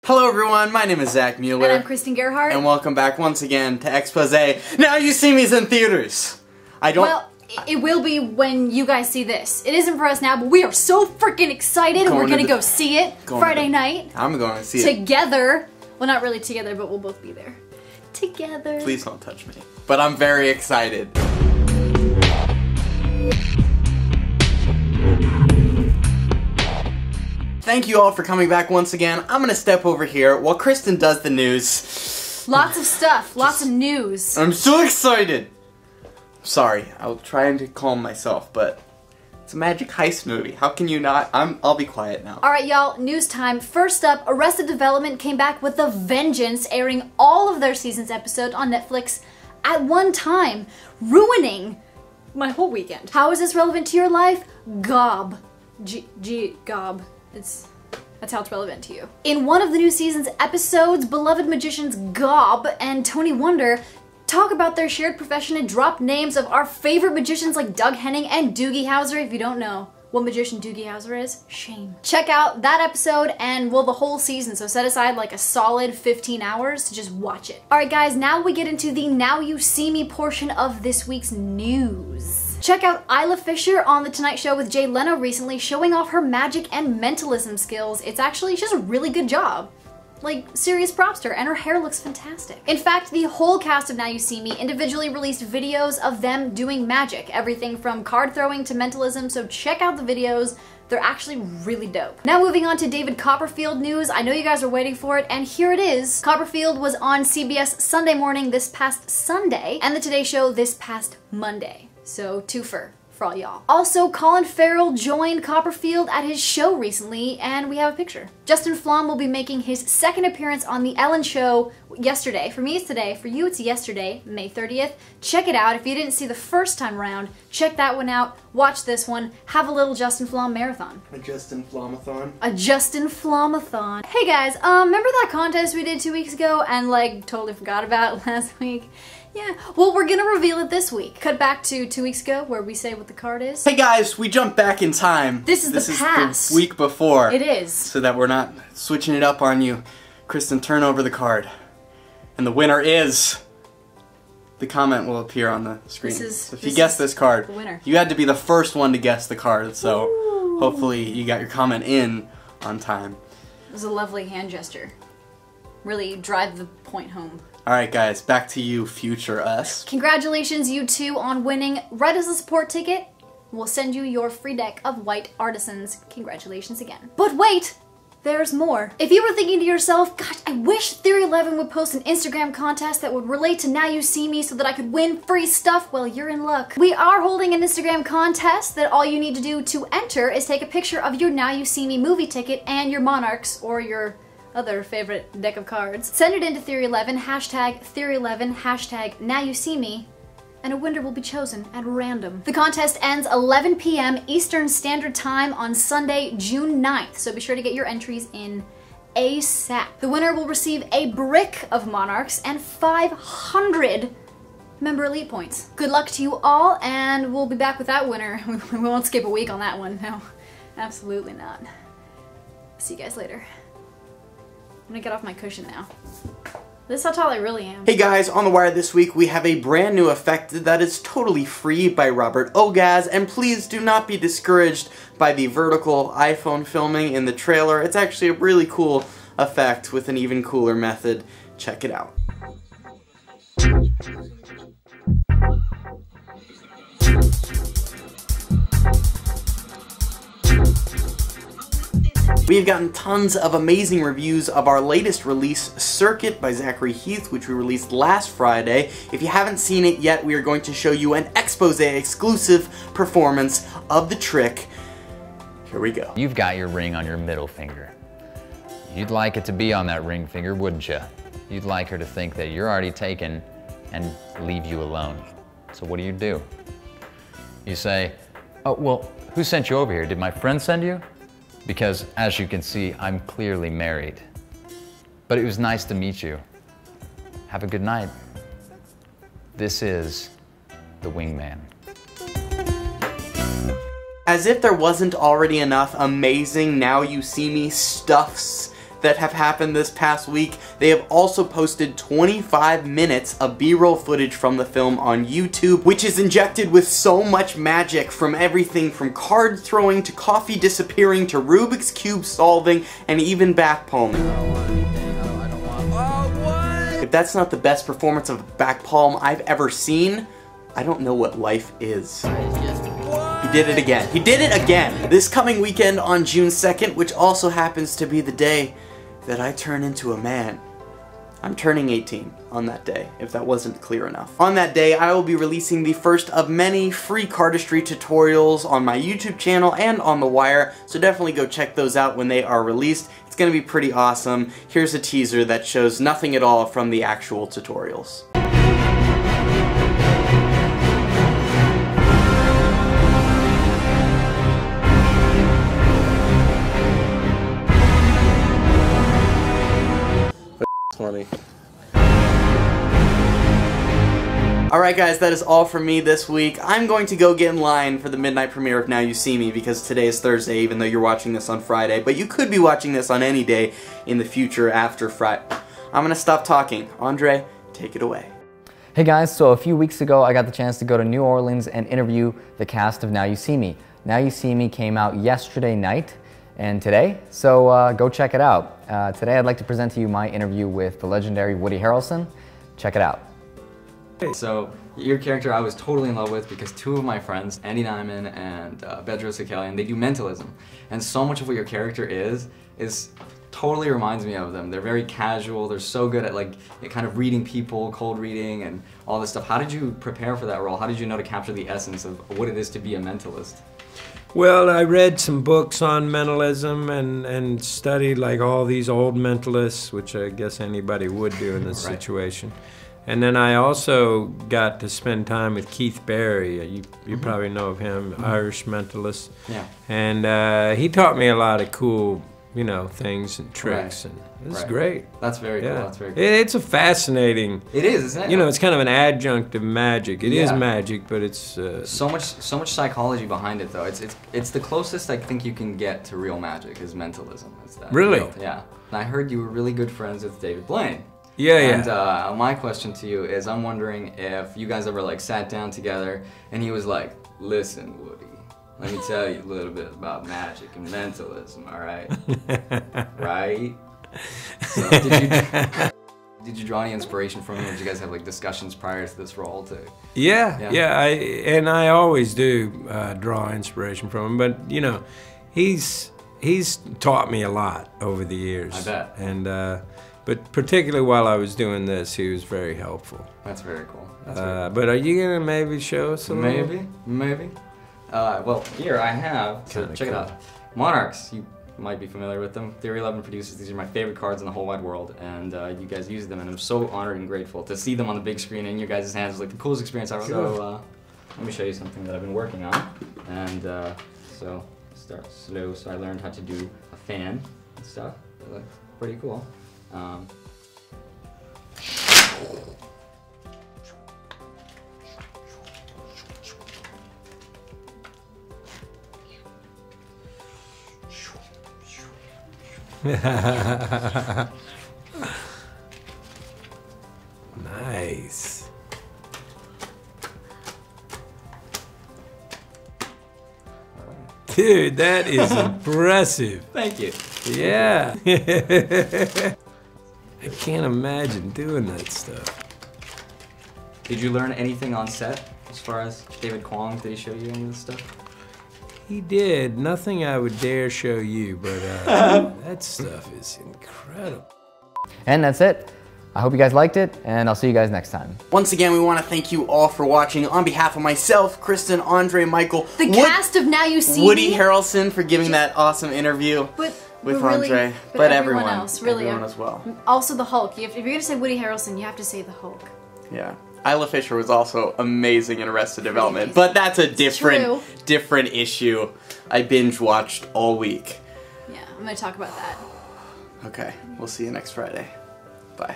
Hello everyone, my name is Zach Mueller. And I'm Kristen Gerhardt. And welcome back once again to Exposé. Now You See Me's in theaters! Well, it will be when you guys see this. It isn't for us now, but we are so freaking excited. We're gonna go see it Friday night. I'm going to see it. Together. Well, not really together, but we'll both be there. Together. Please don't touch me. But I'm very excited. Thank you all for coming back once again. I'm gonna step over here while Kristen does the news. Lots of stuff, lots of news. I'm so excited! Sorry, I'll try to calm myself, but it's a magic heist movie. How can you not? I'll be quiet now. Alright y'all, news time. First up, Arrested Development came back with a vengeance, airing all of their season's episodes on Netflix at one time, ruining my whole weekend. How is this relevant to your life? Gob. Gob. That's how it's relevant to you. In one of the new season's episodes, beloved magicians Gob and Tony Wonder talk about their shared profession and drop names of our favorite magicians like Doug Henning and Doogie Howser. If you don't know what magician Doogie Howser is, shame. Check out that episode and, well, the whole season, so set aside like a solid 15 hours to just watch it. Alright guys, now we get into the Now You See Me portion of this week's news. Check out Isla Fisher on The Tonight Show with Jay Leno recently, showing off her magic and mentalism skills. She does a really good job. Like, serious props to her, and her hair looks fantastic. In fact, the whole cast of Now You See Me individually released videos of them doing magic, everything from card throwing to mentalism, so check out the videos. They're actually really dope. Now moving on to David Copperfield news. I know you guys are waiting for it, and here it is. Copperfield was on CBS Sunday Morning this past Sunday, and The Today Show this past Monday. So, twofer for all y'all. Also, Colin Farrell joined Copperfield at his show recently, and we have a picture. Justin Flom will be making his second appearance on The Ellen Show yesterday. For me, it's today. For you, it's yesterday, May 30th. Check it out. If you didn't see the first time around, check that one out. Watch this one. Have a little Justin Flom marathon. A Justin Flomathon? A Justin Flomathon. Hey guys, remember that contest we did 2 weeks ago and, like, totally forgot about last week? Yeah, well, we're gonna reveal it this week. Cut back to 2 weeks ago where we say what the card is. Hey guys, we jumped back in time. This is the past. The week before. It is. So that we're not switching it up on you. Kristen, turn over the card. And the winner is... The comment will appear on the screen. So if you guess this card, the winner. You had to be the first one to guess the card, so hopefully you got your comment in on time. It was a lovely hand gesture. Really drive the point home. Alright guys, back to you, future us. Congratulations you two on winning. Write us a support ticket. We'll send you your free deck of White Artisans. Congratulations again. But wait! There's more. If you were thinking to yourself, gosh, I wish Theory 11 would post an Instagram contest that would relate to Now You See Me so that I could win free stuff, well, you're in luck. We are holding an Instagram contest that all you need to do to enter is take a picture of your Now You See Me movie ticket and your Monarchs or your other favorite deck of cards. Send it into Theory 11, hashtag Theory 11, hashtag Now You See Me, and a winner will be chosen at random. The contest ends 11 p.m. Eastern Standard Time on Sunday, June 9th, so be sure to get your entries in ASAP. The winner will receive a brick of Monarchs and 500 member elite points. Good luck to you all, and we'll be back with that winner. We won't skip a week on that one, no. Absolutely not. See you guys later. I'm gonna get off my cushion now. This is how tall I really am. Hey guys, on the wire this week we have a brand new effect that is totally free by Robert Ogaz, and please do not be discouraged by the vertical iPhone filming in the trailer. It's actually a really cool effect with an even cooler method. Check it out. We've gotten tons of amazing reviews of our latest release, Circuit by Zachary Heath, which we released last Friday. If you haven't seen it yet, we are going to show you an Exposé exclusive performance of the trick. Here we go. You've got your ring on your middle finger. You'd like it to be on that ring finger, wouldn't you? You'd like her to think that you're already taken and leave you alone. So what do? You say, oh, well, who sent you over here? Did my friend send you? Because, as you can see, I'm clearly married. But it was nice to meet you. Have a good night. This is the wingman. As if there wasn't already enough amazing Now You See Me stuffs that have happened this past week. They have also posted 25 minutes of B-roll footage from the film on YouTube, which is injected with so much magic, from everything from card throwing to coffee disappearing to Rubik's Cube solving and even back palming. If that's not the best performance of back palm I've ever seen, I don't know what life is. He did it again. He did it again! This coming weekend on June 2nd, which also happens to be the day that I turn into a man. I'm turning 18 on that day, if that wasn't clear enough. On that day, I will be releasing the first of many free cardistry tutorials on my YouTube channel and on The Wire, so definitely go check those out when they are released. It's gonna be pretty awesome. Here's a teaser that shows nothing at all from the actual tutorials. Funny. Alright guys, that is all from me this week. I'm going to go get in line for the midnight premiere of Now You See Me, because today is Thursday, even though you're watching this on Friday, but you could be watching this on any day in the future after Friday. I'm gonna stop talking. Andrei, take it away. Hey guys, so a few weeks ago I got the chance to go to New Orleans and interview the cast of Now You See Me. Now You See Me came out yesterday night and today, so go check it out. Today I'd like to present to you my interview with the legendary Woody Harrelson. Check it out. So your character I was totally in love with because two of my friends, Andy Nyman and Bedros Sakalian, they do mentalism. And so much of what your character is totally reminds me of them. They're very casual, they're so good at like kind of reading people, cold reading and all this stuff. How did you prepare for that role? How did you know to capture the essence of what it is to be a mentalist? Well, I read some books on mentalism and studied like all these old mentalists, which I guess anybody would do in this situation. And then I also got to spend time with Keith Barry. You probably know of him, Irish mentalist. Yeah. And he taught me a lot of cool, you know, things and tricks, and it's great. That's very cool. That's very cool. It's a fascinating. It is, isn't it? You know, it's kind of an adjunct of magic. It is magic, but it's so much psychology behind it, though. It's the closest I think you can get to real magic is mentalism. It's that. Really? Yeah. And I heard you were really good friends with David Blaine. Yeah, And my question to you is, I'm wondering if you guys ever like sat down together and he was like, "Listen, Woody, let me tell you a little bit about magic and mentalism, all right?" Right? So did you draw any inspiration from him? Or did you guys have like discussions prior to this role too? Yeah. I always do draw inspiration from him, but you know, he's taught me a lot over the years. I bet. And but particularly while I was doing this, he was very helpful. That's very cool. But are you gonna maybe show us a little? Maybe. Well, here I have, so check it out. Monarchs, you might be familiar with them. Theory 11 produces, these are my favorite cards in the whole wide world, and you guys use them, and I'm so honored and grateful to see them on the big screen in your guys' hands. It's like the coolest experience ever. So let me show you something that I've been working on. And so start slow, so I learned how to do a fan and stuff. It looks pretty cool. Nice. Dude, that is impressive. Thank you. Yeah. I can't imagine doing that stuff. Did you learn anything on set as far as David Kwong? Did he show you any of this stuff? He did. Nothing I would dare show you, but that stuff is incredible. And that's it. I hope you guys liked it, and I'll see you guys next time. Once again, we want to thank you all for watching. On behalf of myself, Kristen, Andrei, Michael, the cast of Now You See Woody Me, Harrelson for giving that awesome interview with Andrei, but everyone else, really, everyone as well. Also the Hulk. If you're gonna say Woody Harrelson, you have to say the Hulk. Yeah. Isla Fisher was also amazing in Arrested Development, but that's a different issue. I binge watched all week. Yeah, I'm gonna talk about that. Okay, we'll see you next Friday. Bye.